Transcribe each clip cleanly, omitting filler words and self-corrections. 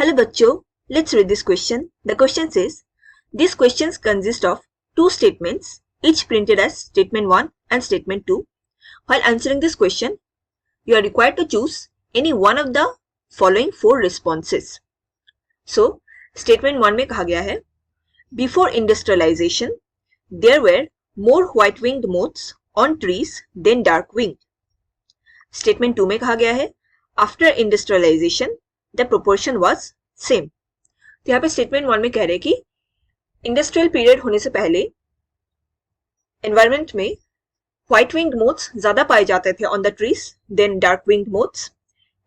Hello bachcho, let's read this question. The question says, these questions consist of two statements, each printed as statement 1 and statement 2. While answering this question, you are required to choose any one of the following four responses. So, statement 1 में कहा गया है, before industrialization, there were more white-winged moths on trees than dark-winged. Statement 2 में कहा गया है, after industrialization, the proportion was same. तो यहाँ पे स्टेटमेंट 1 में कह रहे हैं कि इंडस्ट्रियल पीरियड होने से पहले एनवायरमेंट में व्हाइट विंग्ड मोथ्स ज्यादा पाए जाते थे on the trees then dark winged moths.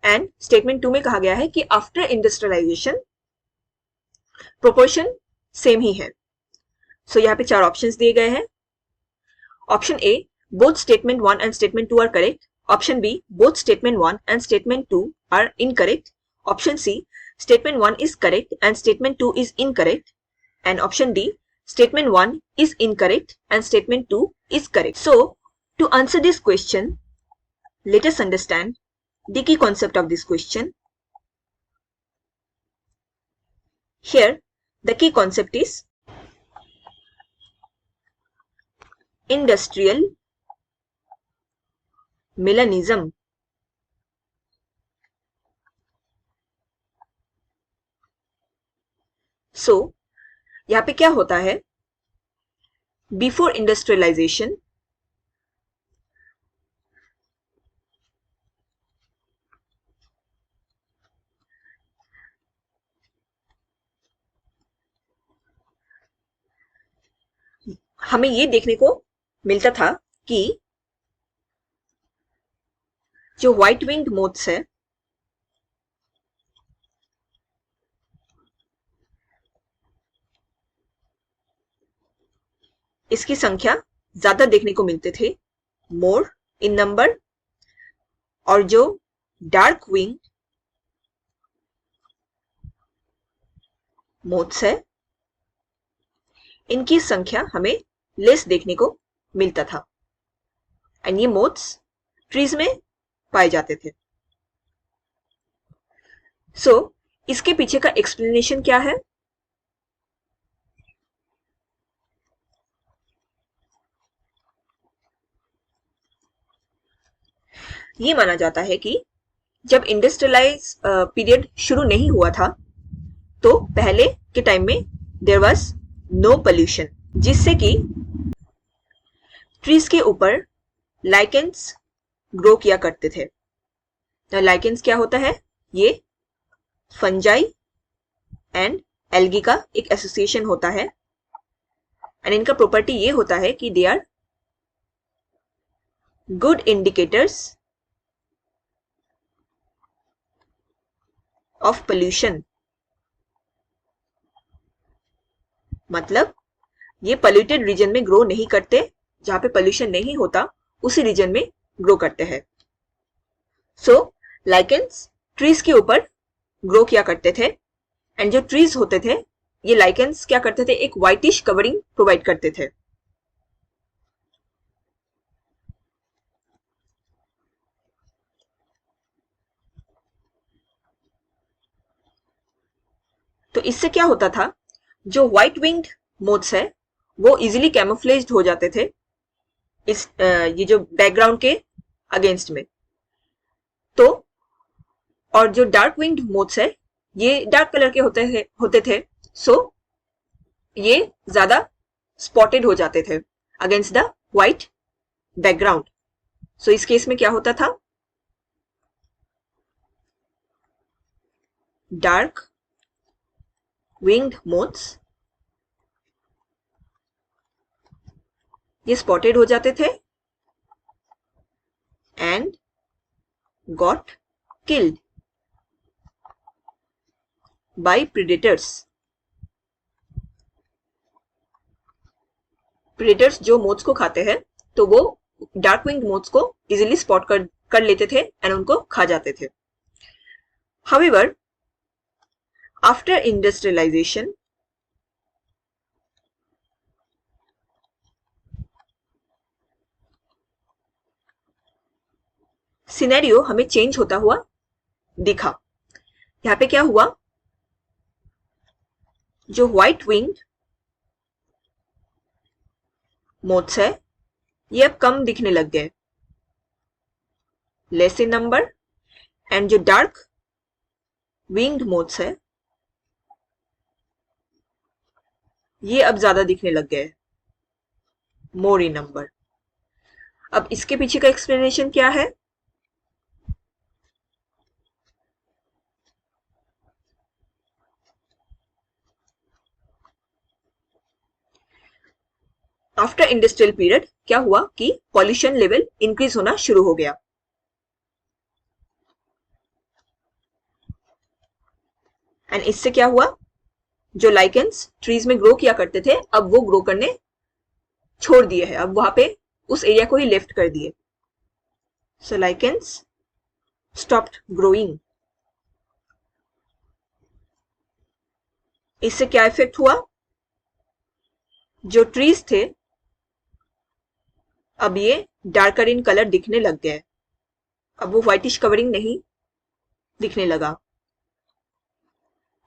And statement 2 में कहा गया है कि आफ्टर इंडस्ट्रियलाइजेशन प्रोपोर्शन सेम ही है. सो यहाँ पे चार ऑप्शंस दिए गए हैं. Option A, both statement 1 and statement 2 are correct. Option B, both statement 1 and statement 2 are incorrect. Option C, statement 1 is correct and statement 2 is incorrect. And option D, statement 1 is incorrect and statement 2 is correct. So, to answer this question, let us understand the key concept of this question. Here, the key concept is industrial melanism. सो यहाँ पे क्या होता है, before industrialisation हमें ये देखने को मिलता था कि जो व्हाइट विंग्ड मोथ्स है इसकी संख्या ज्यादा देखने को मिलते थे, मोर इन नंबर. और जो डार्क विंग मोथ्स है इनकी संख्या हमें लेस देखने को मिलता था. एंड ये मोथ्स ट्रीज में पाए जाते थे. सो इसके पीछे का एक्सप्लेनेशन क्या है? ये माना जाता है कि जब इंडस्ट्रियलाइज पीरियड शुरू नहीं हुआ था तो पहले के टाइम में देयर वाज नो पोल्यूशन, जिससे कि ट्रीज के ऊपर लाइकेंस ग्रो किया करते थे. लाइकेंस क्या होता है? ये फंजाई एंड एल्गी का एक एसोसिएशन होता है. एंड इनका प्रॉपर्टी ये होता है कि they are good indicators of pollution. मतलब ये पोल्यूटेड रीजन में ग्रो नहीं करते, जहां पे पोल्यूशन नहीं होता उसी रीजन में ग्रो करते हैं. सो लाइकेंस ट्रीज के ऊपर ग्रो किया करते थे. एंड जो ट्रीज होते थे ये लाइकेंस क्या करते थे? एक व्हाइटिश कवरिंग प्रोवाइड करते थे. तो इससे क्या होता था, जो व्हाइट विंग्ड मोथ्स है वो इजीली कैमोफ्लेज्ड हो जाते थे इस ये जो बैकग्राउंड के अगेंस्ट में. तो और जो डार्क विंग्ड मोथ्स है ये डार्क कलर के होते थे. सो ये ज्यादा स्पॉटेड हो जाते थे अगेंस्ट द व्हाइट बैकग्राउंड. सो इस केस में क्या होता था, डार्क विंग्ड मोथ्स ये स्पॉटेड हो जाते थे and got killed by predators. Predators जो मोथ्स को खाते हैं तो वो डार्क विंग्ड मोथ्स को इजीली स्पॉट कर लेते थे एंड उनको खा जाते थे. हाउएवर, after industrialization, सिनेरियो हमें चेंज होता हुआ दिखा. यहाँ पे क्या हुआ, जो व्हाइट विंग्ड मोथ्स है ये अब कम दिखने लग गए, लेस इन नंबर, एंड जो डार्क विंग्ड मोथ्स है ये अब ज्यादा दिखने लग गए, मोर इन नंबर। अब इसके पीछे का एक्सप्लेनेशन क्या है? आफ्टर इंडस्ट्रियल पीरियड क्या हुआ कि पॉल्यूशन लेवल इंक्रीज होना शुरू हो गया, एंड इससे क्या हुआ, जो लाइकेंस ट्रीज में ग्रो किया करते थे अब वो ग्रो करने छोड़ दिए हैं, अब वहां पे उस एरिया को ही लेफ्ट कर दिए। सो लाइकेंस स्टॉप्ड ग्रोइंग। इससे क्या इफेक्ट हुआ, जो ट्रीज थे अब ये डार्कर इन कलर दिखने लग गए, अब वो व्हाइटिश कवरिंग नहीं दिखने लगा।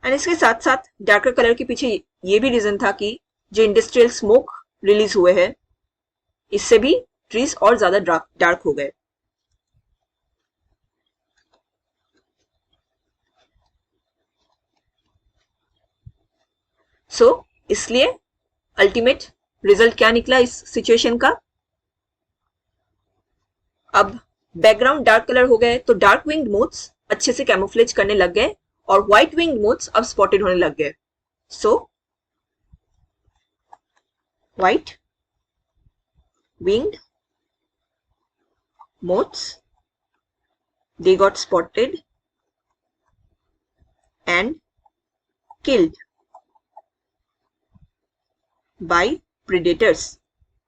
एंड इसके साथ साथ डार्कर कलर के पीछे ये भी रीजन था कि जो इंडस्ट्रियल स्मोक रिलीज हुए हैं इससे भी ट्रीज और ज्यादा डार्क हो गए। सो इसलिए अल्टीमेट रिजल्ट क्या निकला इस सिचुएशन का, अब बैकग्राउंड डार्क कलर हो गए तो डार्क विंग्ड मोथ्स अच्छे से कैमोफ्लेज करने लग गए और व्हाइट विंग्ड मोथ्स अब स्पॉटेड होने लग गए। So white winged moths they got spotted and killed by predators।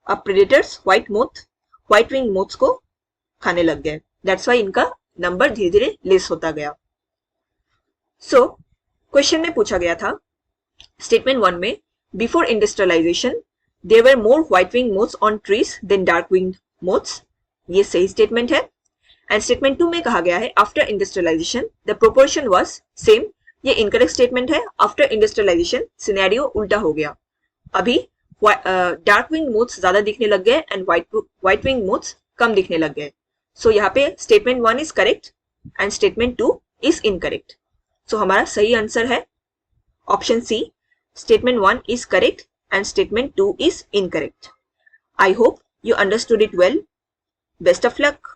अब predators white wing moths को खाने लग गए, दैट्स वाई इनका नंबर धीरे धीरे लेस होता गया। सो क्वेश्चन में पूछा गया था स्टेटमेंट 1 में before industrialization there were more white wing moths on trees then dark wing moths, ये सही स्टेटमेंट है। एंड स्टेटमेंट 2 में कहा गया है after industrialization the proportion was same, ये इनकरेक्ट स्टेटमेंट है। आफ्टर इंडस्ट्रियलाइजेशन सिनेरियो उल्टा हो गया, अभी डार्क विंग मोथ्स ज्यादा दिखने लग गए एंड व्हाइट विंग मोथ्स कम दिखने लग गए। सो यहाँ पे statement 1 is correct and statement 2 is incorrect. So हमारा सही आंसर है option C, statement 1 is correct and statement 2 is incorrect. I hope you understood it well. Best of luck.